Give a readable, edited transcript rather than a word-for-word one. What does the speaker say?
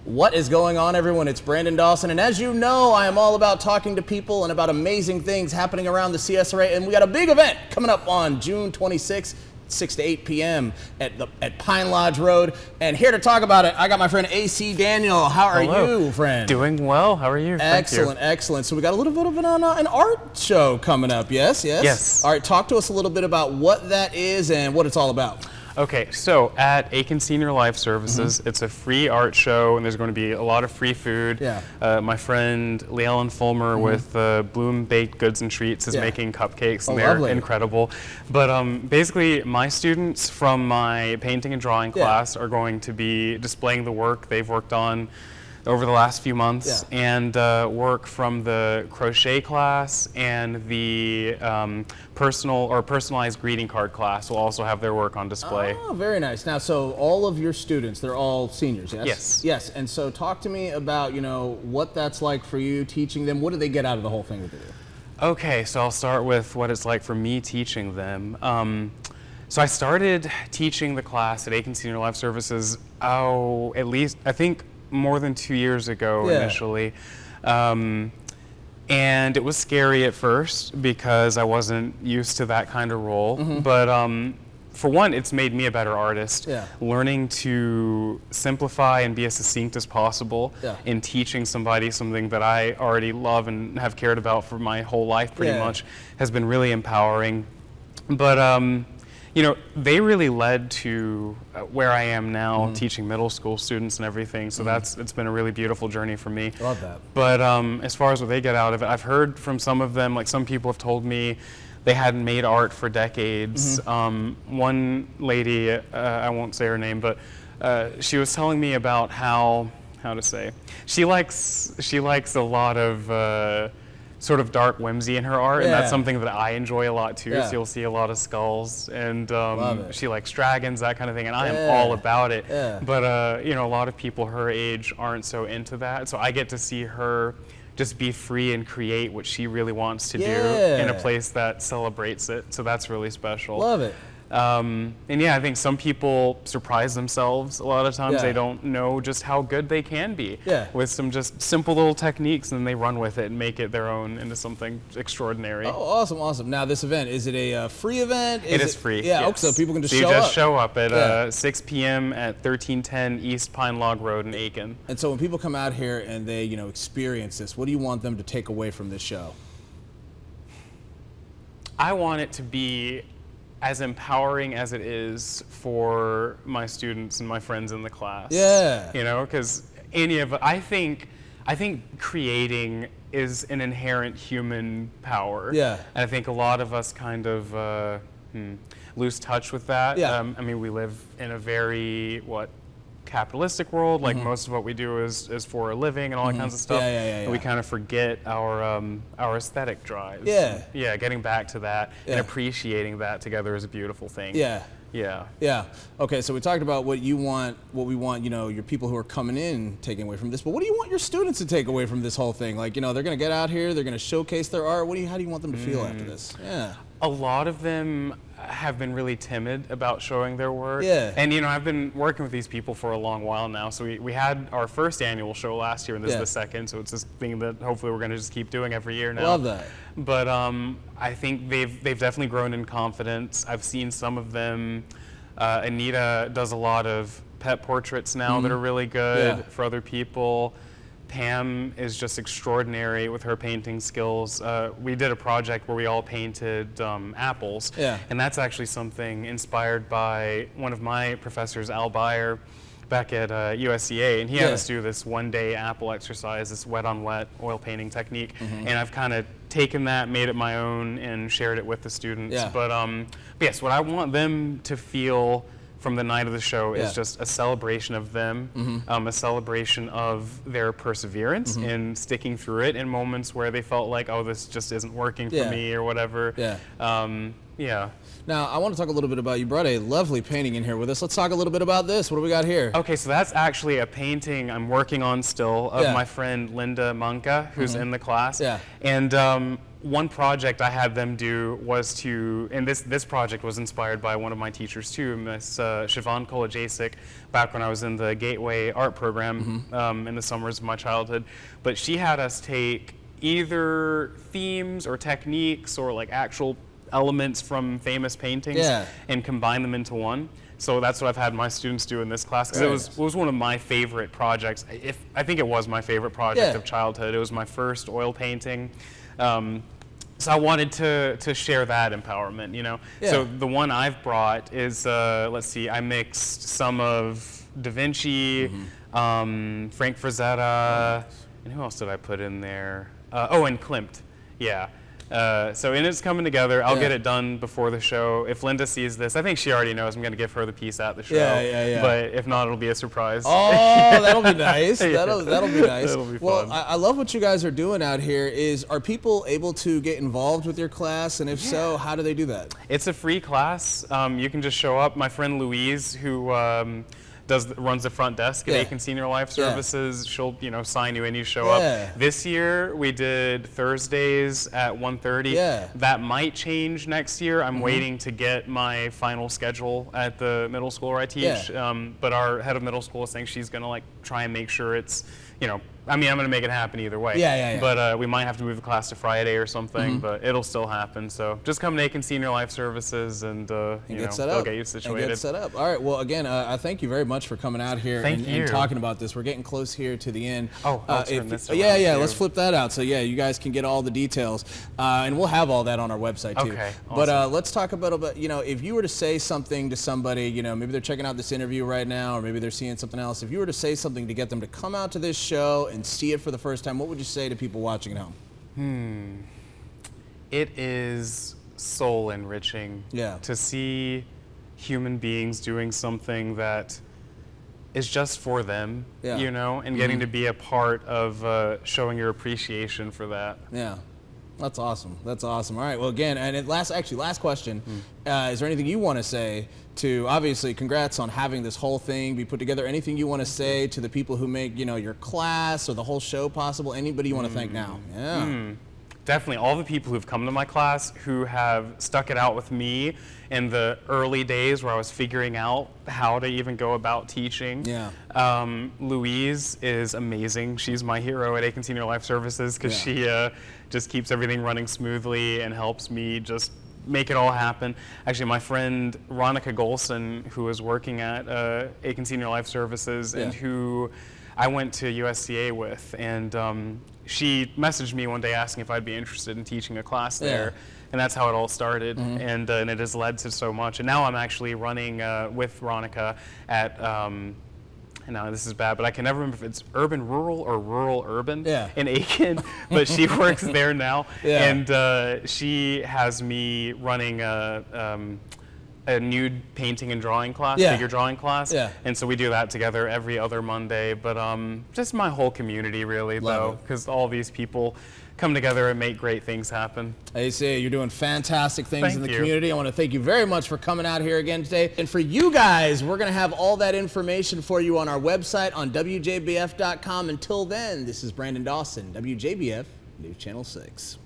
What is going on, everyone? It's Brandon Dawson, and as you know, I am all about talking to people and about amazing things happening around the CSRA, and we got a big event coming up on June 26th, 6 to 8 p.m. at Pine Lodge Road. And here to talk about it, I got my friend AC Daniel. How are you, friend? Doing well. How are you? Excellent, excellent. So we got a little bit of an art show coming up, yes? Yes. All right, talk to us a little bit about what that is and what it's all about. Okay, so at Aiken Senior Life Services, it's a free art show, and there's going to be a lot of free food. Yeah. My friend Leellen Fulmer with Bloom Baked Goods and Treats is making cupcakes, and they're incredible. But basically, my students from my painting and drawing class are going to be displaying the work they've worked on over the last few months, and work from the crochet class and the personalized greeting card class will also have their work on display. Oh, very nice. Now, so all of your students, they're all seniors, yes? Yes. Yes, and so talk to me about, what that's like for you teaching them. What do they get out of the whole thing with you? Okay, so I'll start with what it's like for me teaching them. So I started teaching the class at Aiken Senior Life Services, at least, I think, more than 2 years ago initially. And it was scary at first because I wasn't used to that kind of role. But for one, it's made me a better artist. Learning to simplify and be as succinct as possible in teaching somebody something that I already love and have cared about for my whole life pretty much has been really empowering. But they really led to where I am now, teaching middle school students and everything. So it's been a really beautiful journey for me. Love that. But as far as what they get out of it, I've heard from some of them, like some people have told me they hadn't made art for decades. One lady, I won't say her name, but she was telling me about how to say, she likes a lot of sort of dark whimsy in her art, and that's something that I enjoy a lot too. So you'll see a lot of skulls, and she likes dragons, that kind of thing, and I am all about it. But a lot of people her age aren't so into that, so I get to see her just be free and create what she really wants to do in a place that celebrates it. So that's really special. Love it. And I think some people surprise themselves a lot of times. They don't know just how good they can be with some just simple little techniques, and they run with it and make it their own into something extraordinary. Oh, awesome, awesome. Now, this event, is it a free event? It is free. Yeah, yes. So people can just so show up. You just show up at 6 p.m. at 1310 East Pine Log Road in Aiken. And so when people come out here and they, experience this, what do you want them to take away from this show? I want it to be as empowering as it is for my students and my friends in the class. Because I think creating is an inherent human power. And I think a lot of us kind of lose touch with that. We live in a very, capitalistic world, like most of what we do is for a living and all that kinds of stuff. And we kind of forget our aesthetic drives. Getting back to that and appreciating that together is a beautiful thing. Okay, so we talked about what we want, your people who are coming in taking away from this, but what do you want your students to take away from this whole thing? Like, they're going to get out here, they're going to showcase their art. How do you want them to feel after this? A lot of them have been really timid about showing their work. And I've been working with these people for a long while now. So we had our first annual show last year, and this is the second. So it's this thing that hopefully we're going to just keep doing every year now. Love that. But I think they've definitely grown in confidence. I've seen some of them. Anita does a lot of pet portraits now that are really good for other people. Pam is just extraordinary with her painting skills. We did a project where we all painted apples, and that's actually something inspired by one of my professors, Al Beyer, back at USCA, and he had us do this one-day apple exercise, this wet-on-wet oil painting technique, and I've kind of taken that, made it my own, and shared it with the students. But yes, what I want them to feel from the night of the show is just a celebration of them, a celebration of their perseverance in sticking through it in moments where they felt like, oh, this just isn't working for me or whatever. Yeah. Now, I want to talk a little bit about, you brought a lovely painting in here with us. Let's talk a little bit about this. What do we got here? Okay, so that's actually a painting I'm working on still of my friend Linda Munka, who's in the class. Yeah. And one project I had them do was to, and this project was inspired by one of my teachers too, Miss Siobhan Kolajasic, back when I was in the Gateway Art Program in the summers of my childhood. But she had us take either themes or techniques or like actual elements from famous paintings and combine them into one. So that's what I've had my students do in this class, because it was one of my favorite projects. I think it was my favorite project of childhood. It was my first oil painting. So I wanted to share that empowerment, you know. So the one I've brought is, let's see, I mixed some of Da Vinci, Frank Frazetta, and who else did I put in there? And Klimt, so it's coming together. I'll get it done before the show. If Linda sees this, I think she already knows I'm going to give her the piece at the show. But if not, it'll be a surprise. Oh, that'll be nice. That'll be nice. That'll be well, fun. I love what you guys are doing out here. Are people able to get involved with your class? And if so, how do they do that? It's a free class. You can just show up. My friend Louise, who runs the front desk at Aiken Senior Life Services. She'll, sign you in, you show up. This year we did Thursdays at 1:30. That might change next year. I'm waiting to get my final schedule at the middle school where I teach. But our head of middle school is saying she's gonna try and make sure it's, I'm gonna make it happen either way. But we might have to move the class to Friday or something, but it'll still happen. So just come to Aiken Senior Life Services and they'll get you situated. And get set up. All right, well, again, I thank you very much for coming out here and talking about this. We're getting close here to the end. I'll turn this around too. Too. Let's flip that out. So you guys can get all the details. And we'll have all that on our website too. Okay, awesome. But let's talk about, if you were to say something to somebody, maybe they're checking out this interview right now, or maybe they're seeing something else. If you were to say something to get them to come out to this show and see it for the first time, what would you say to people watching at home? It is soul enriching to see human beings doing something that is just for them, and getting to be a part of showing your appreciation for that. Yeah. That's awesome. That's awesome. All right. Well, again, and last question. Is there anything you want to say to, obviously, congrats on having this whole thing be put together. Anything you want to say to the people who make, your class or the whole show possible? Anybody you want to thank now? Definitely all the people who've come to my class who have stuck it out with me in the early days where I was figuring out how to even go about teaching. Louise is amazing. She's my hero at Aiken Senior Life Services because she just keeps everything running smoothly and helps me just make it all happen. Actually, my friend Ronica Golson, who is working at Aiken Senior Life Services and who I went to USCA with, and she messaged me one day asking if I'd be interested in teaching a class there. And that's how it all started, and it has led to so much. And now I'm actually running with Ronica at, and now this is bad, but I can never remember if it's urban rural or rural urban in Aiken, but she works there now. And she has me running a nude painting and drawing class, figure drawing class. And so we do that together every other Monday. But just my whole community really, though, because all these people come together and make great things happen. I say you're doing fantastic things in the community. I want to thank you very much for coming out here again today. And for you guys, we're going to have all that information for you on our website on WJBF.com. Until then, this is Brandon Dawson, WJBF News Channel 6.